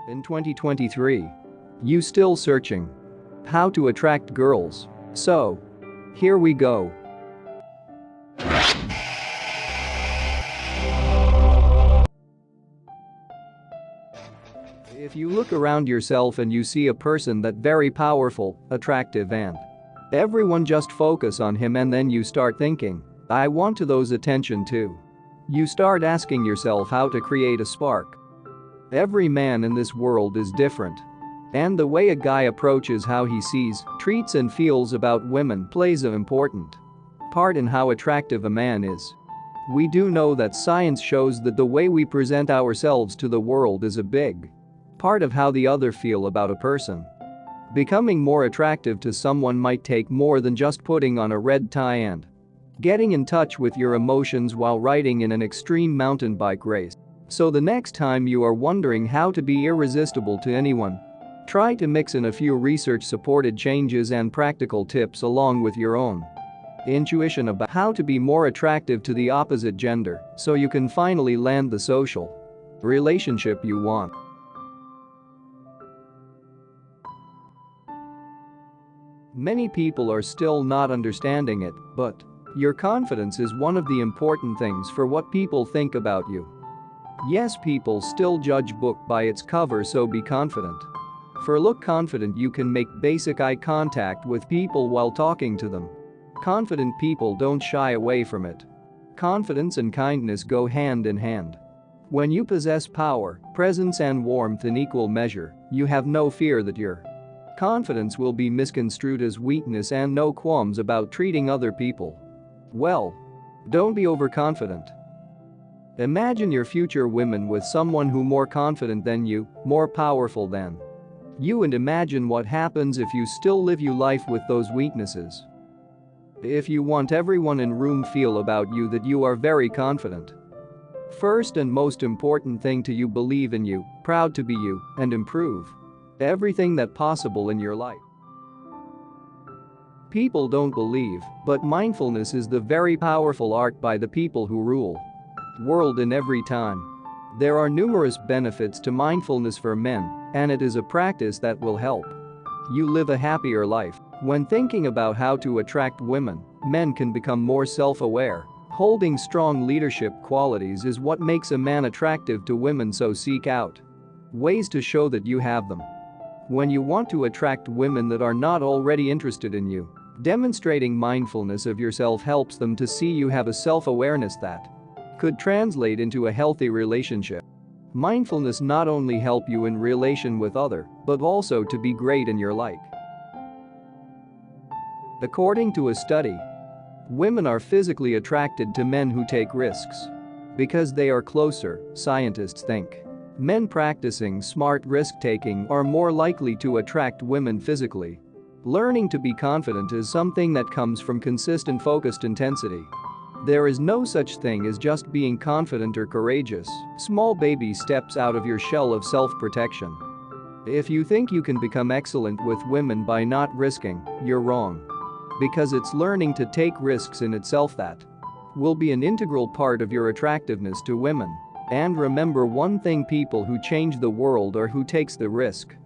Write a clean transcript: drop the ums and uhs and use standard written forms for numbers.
In 2023. You still searching? How to attract girls? So, here we go. If you look around yourself and you see a person that very powerful, attractive and everyone just focus on him and then you start thinking, I want to those attention too. You start asking yourself how to create a spark. Every man in this world is different. And the way a guy approaches how he sees, treats and feels about women plays an important part in how attractive a man is. We do know that science shows that the way we present ourselves to the world is a big part of how the other feel about a person. Becoming more attractive to someone might take more than just putting on a red tie and getting in touch with your emotions while riding in an extreme mountain bike race. So the next time you are wondering how to be irresistible to anyone, try to mix in a few research-supported changes and practical tips along with your own intuition about how to be more attractive to the opposite gender so you can finally land the social relationship you want. Many people are still not understanding it, but your confidence is one of the important things for what people think about you. Yes, people still judge book by its cover, so be confident. For look confident, you can make basic eye contact with people while talking to them. Confident people don't shy away from it. Confidence and kindness go hand in hand. When you possess power, presence and warmth in equal measure, you have no fear that your confidence will be misconstrued as weakness and no qualms about treating other people well. Don't be overconfident. Imagine your future women with someone who more confident than you, more powerful than you, and imagine what happens if you still live your life with those weaknesses. If you want everyone in room feel about you that you are very confident. First and most important thing to you, believe in you, proud to be you, and improve everything that possible in your life. People don't believe, but mindfulness is the very powerful art by the people who rule world in every time. There are numerous benefits to mindfulness for men, and it is a practice that will help you live a happier life. When thinking about how to attract women, men can become more self-aware. Holding strong leadership qualities is what makes a man attractive to women, so seek out ways to show that you have them. When you want to attract women that are not already interested in you, demonstrating mindfulness of yourself helps them to see you have a self-awareness that could translate into a healthy relationship. Mindfulness not only help you in relation with other, but also to be great in your life. According to a study, women are physically attracted to men who take risks because they are closer, scientists think. Men practicing smart risk-taking are more likely to attract women physically. Learning to be confident is something that comes from consistent focused intensity. There is no such thing as just being confident or courageous. Small baby steps out of your shell of self-protection. If you think you can become excellent with women by not risking, you're wrong. Because it's learning to take risks in itself that will be an integral part of your attractiveness to women. And remember one thing, people who change the world are who takes the risk.